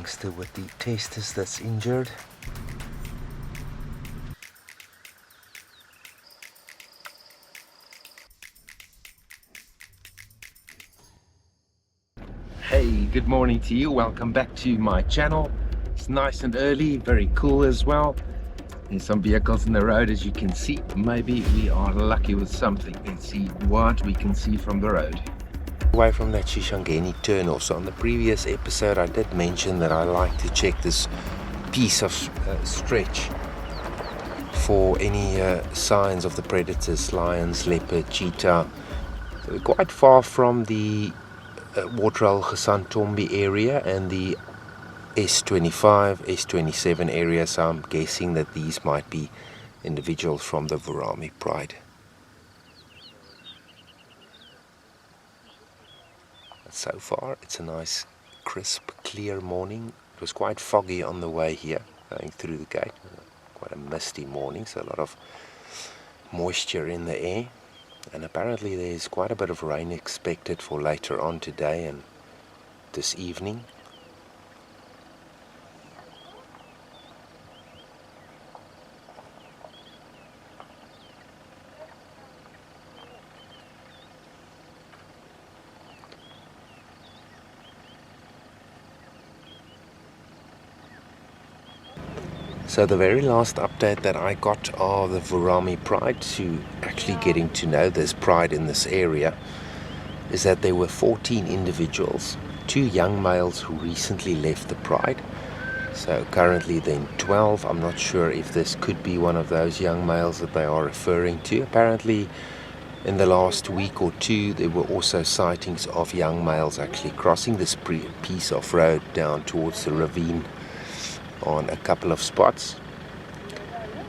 youngster with the testus that's injured. Hey, good morning to you. Welcome back to my channel. It's nice and early, very cool as well. There's some vehicles in the road, as you can see. Maybe we are lucky with something. Let's see what we can see from the road. Away from that Shishangeni turn-off. So on the previous episode I did mention that I like to check this piece of stretch for any signs of the predators, lions, leopard, cheetah. So we're quite far from the Waterhole Gesantombi area and the S25, S27 area, so I'm guessing that these might be individuals from the Vurhami pride. But so far it's a nice crisp, clear morning. It was quite foggy on the way here, going through the gate. Quite a misty morning, so a lot of moisture in the air. And apparently there's quite a bit of rain expected for later on today and this evening. So the very last update that I got of the Vurhami pride, to actually getting to know this pride in this area, is that there were 14 individuals, 2 young males who recently left the pride. So currently then 12. I'm not sure if this could be one of those young males that they are referring to. Apparently in the last week or two there were also sightings of young males actually crossing this piece of road down towards the ravine on a couple of spots.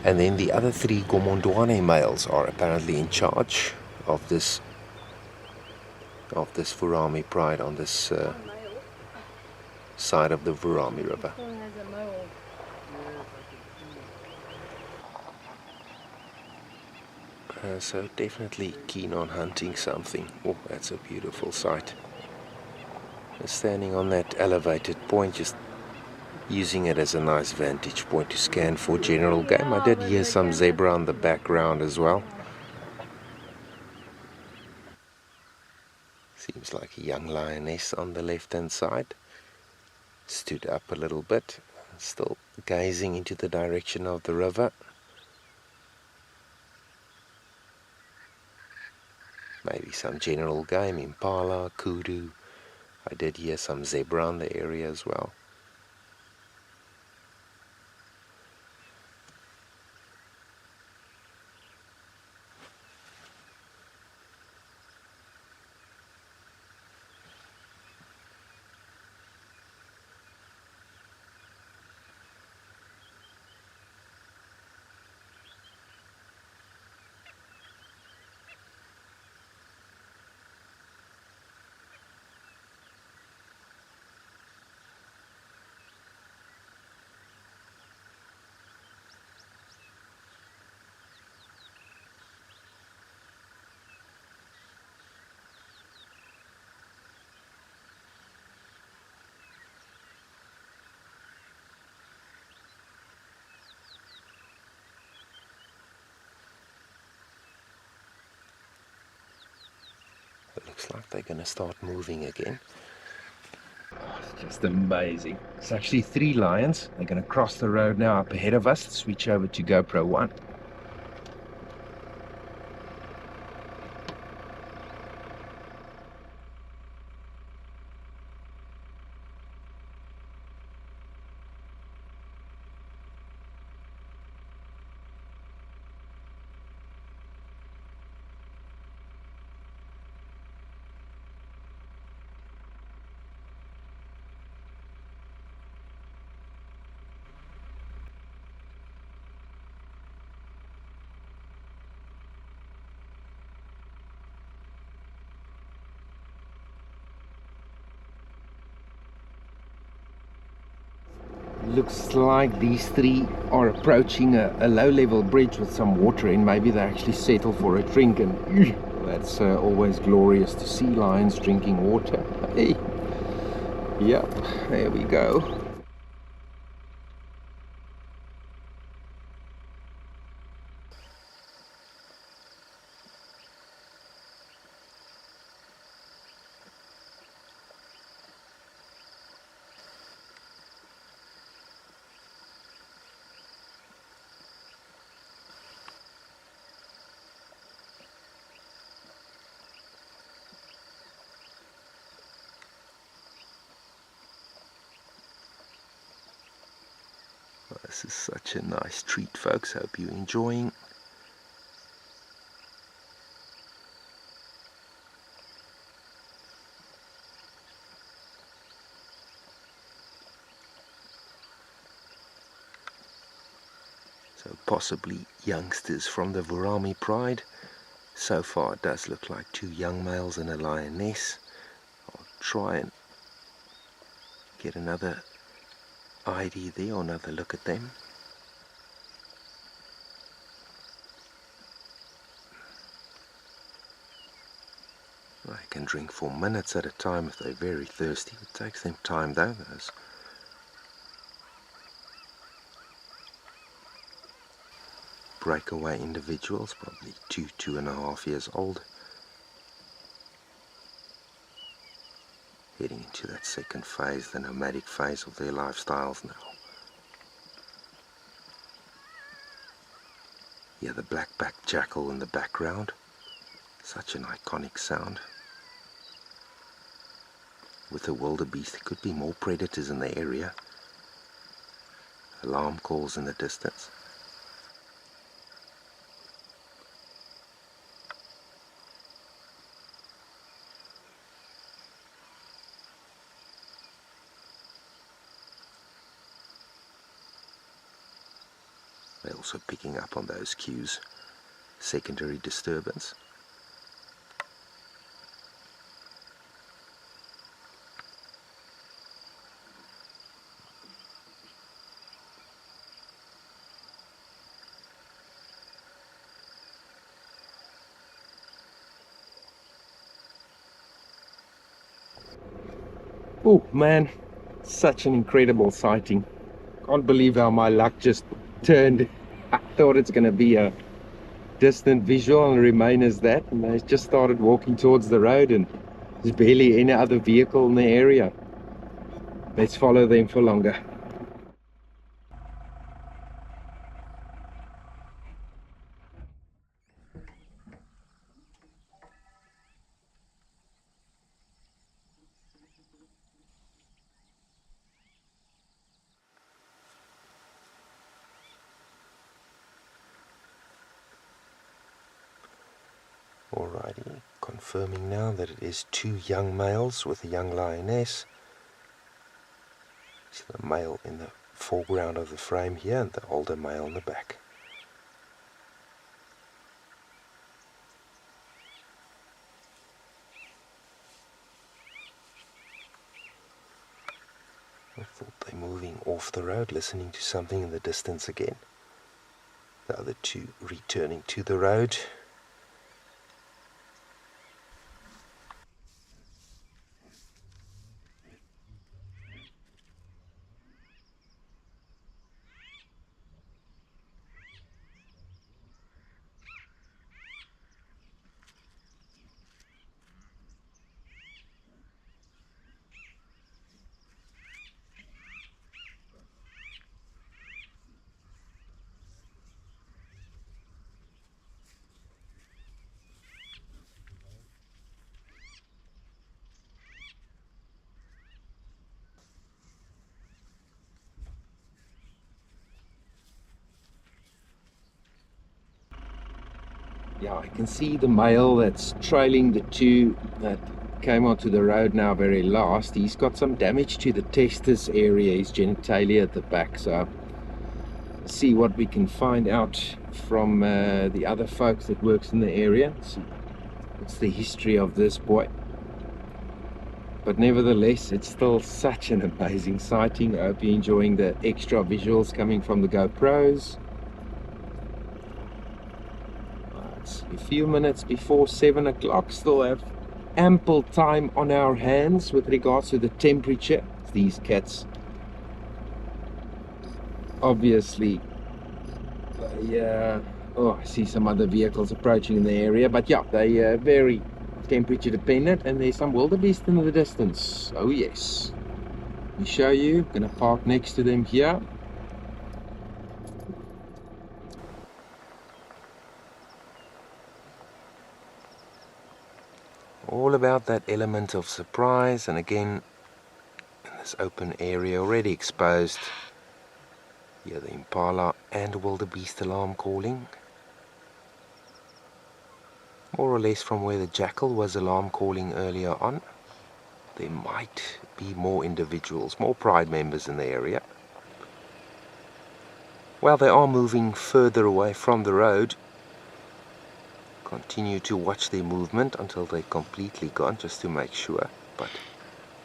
And then the other 3 Gomondwane males are apparently in charge of this Vurhami pride on this side of the Vurhami river. So definitely keen on hunting something. Oh, that's a beautiful sight. Standing on that elevated point, just using it as a nice vantage point to scan for general game. I did hear some zebra in the background as well. Seems like a young lioness on the left hand side. Stood up a little bit, still gazing into the direction of the river. Maybe some general game, impala, kudu. I did hear some zebra in the area as well. It looks like they're going to start moving again. Oh, it's just amazing. It's actually 3 lions. They're going to cross the road now up ahead of us. Switch over to GoPro 1. Looks like these 3 are approaching a low-level bridge with some water in. Maybe they actually settle for a drink, and that's always glorious to see lions drinking water. Hey, yep, there we go. This is such a nice treat, folks. Hope you're enjoying. So possibly youngsters from the Vurhami pride. So far it does look like 2 young males and a lioness. I'll try and get another ID there, or another look at them. They can drink for minutes at a time if they're very thirsty. It takes them time though. Those breakaway individuals, probably 2.5 years old, heading into that second phase, the nomadic phase of their lifestyles now. Yeah, the black-backed jackal in the background, such an iconic sound. With the wildebeest, there could be more predators in the area. Alarm calls in the distance. They're also picking up on those cues. Secondary disturbance. Oh man, such an incredible sighting. Can't believe how my luck just turned. I thought it's going to be a distant visual and remain as that, and they just started walking towards the road and there's barely any other vehicle in the area. Let's follow them for longer. Alrighty, confirming now that it is 2 young males with a young lioness. See the male in the foreground of the frame here and the older male in the back. I thought they're moving off the road, listening to something in the distance again. The other 2 returning to the road. Yeah, I can see the male that's trailing the 2 that came onto the road now very last. He's got some damage to the testis area, his genitalia at the back, so see what we can find out from the other folks that works in the area. See what's the history of this boy. But nevertheless, it's still such an amazing sighting. I hope you're enjoying the extra visuals coming from the GoPros. It's a few minutes before 7 o'clock. Still have ample time on our hands with regards to the temperature. These cats obviously, oh, I see some other vehicles approaching in the area, but yeah, they are very temperature dependent, and there's some wildebeest in the distance. Oh yes, let me show you. I'm gonna park next to them here. All about that element of surprise, and again in this open area already exposed, Hear the impala and wildebeest alarm calling. More or less from where the jackal was alarm calling earlier on. There might be more individuals, more pride members in the area. Well, they are moving further away from the road. Continue to watch their movement until they're completely gone, just to make sure. But,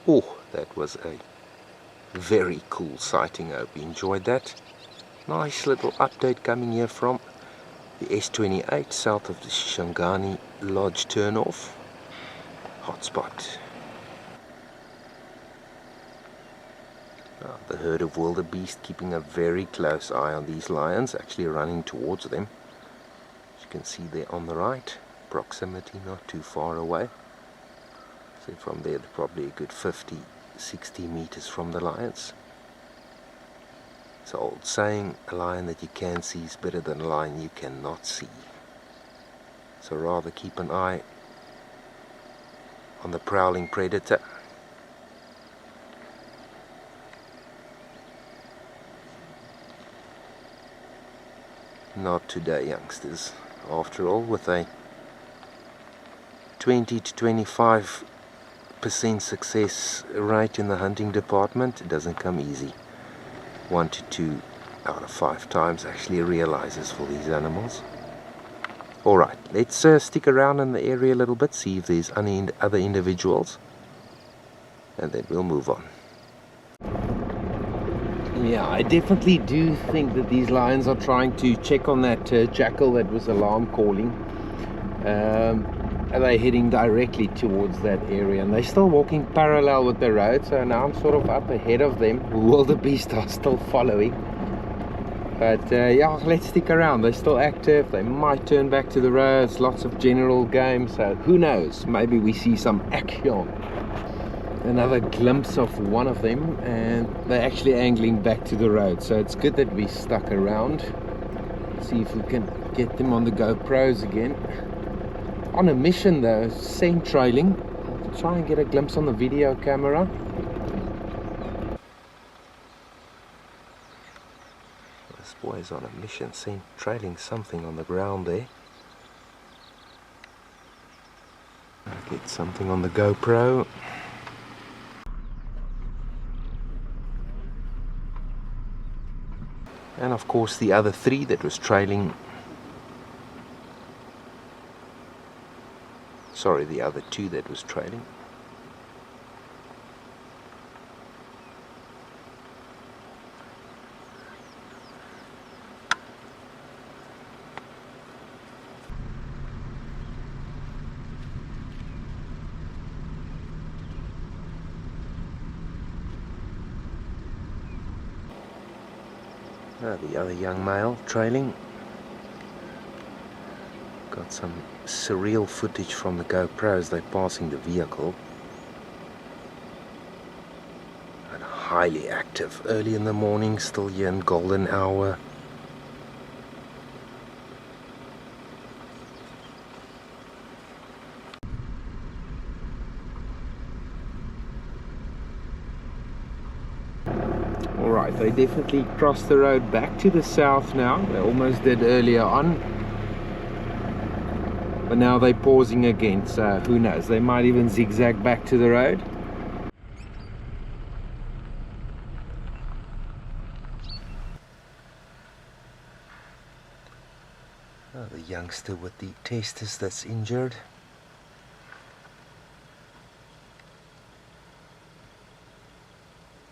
oh, that was a very cool sighting. I hope you enjoyed that. Nice little update coming here from the S28 south of the Shangani Lodge turnoff. Hotspot. The herd of wildebeest keeping a very close eye on these lions, actually running towards them. As you can see there on the right, proximity not too far away. So from there they're probably a good 50-60 meters from the lions. It's an old saying, a lion that you can see is better than a lion you cannot see. So rather keep an eye on the prowling predator. Not today, youngsters. After all, with a 20 to 25% success rate in the hunting department, it doesn't come easy. 1 to 2 out of 5 times actually realizes for these animals. Alright, let's stick around in the area a little bit, see if there's any other individuals, and then we'll move on. Yeah, I definitely do think that these lions are trying to check on that jackal that was alarm calling. Are they heading directly towards that area? And they're still walking parallel with the road, so now I'm sort of up ahead of them. Wildebeest are still following. But yeah, let's stick around. They're still active. They might turn back to the roads. Lots of general game, so who knows? Maybe we see some action. Another glimpse of one of them, and they're actually angling back to the road, so it's good that we stuck around. See if we can get them on the GoPros again. On a mission though, scent trailing. I'll try and get a glimpse on the video camera. This boy is on a mission, scent trailing something on the ground there. I'll get something on the GoPro. And of course the other 3 that was trailing, sorry, the other 2 that was trailing. The other young male trailing. Got some surreal footage from the GoPro as they're passing the vehicle. And highly active, early in the morning, still here in golden hour. Alright, they definitely crossed the road back to the south now. They almost did earlier on. But now they're pausing again, so who knows? They might even zigzag back to the road. Oh, the youngster with the testus that's injured.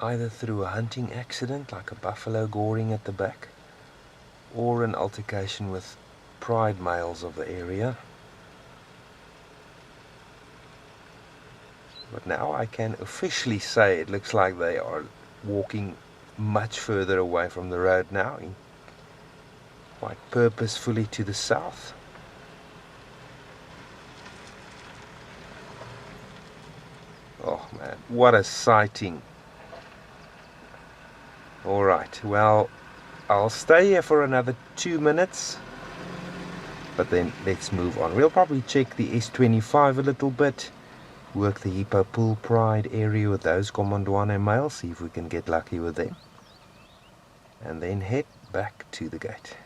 Either through a hunting accident, like a buffalo goring at the back, or an altercation with pride males of the area. But now I can officially say it looks like they are walking much further away from the road now, quite purposefully to the south. Oh man, what a sighting. Alright, well, I'll stay here for another 2 minutes, but then let's move on. We'll probably check the S25 a little bit, work the Hippo Pool Pride area with those Gomondwane males, see if we can get lucky with them. and then head back to the gate.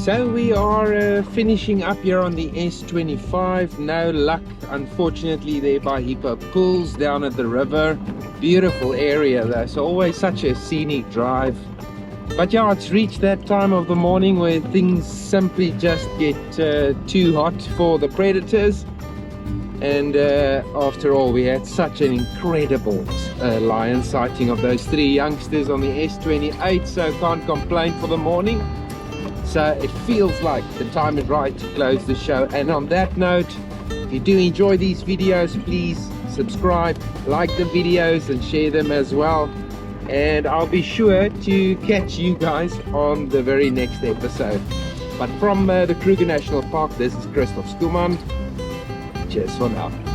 So we are finishing up here on the S25. No luck, unfortunately, there by Hippo Pools down at the river. Beautiful area though, so always such a scenic drive. But yeah, it's reached that time of the morning where things simply just get too hot for the predators. And after all, we had such an incredible lion sighting of those 3 youngsters on the S28, so can't complain for the morning. So it feels like the time is right to close the show. And on that note, if you do enjoy these videos, please subscribe, like the videos and share them as well. And I'll be sure to catch you guys on the very next episode. But from the Kruger National Park, this is Christoph Skuman. Cheers for now.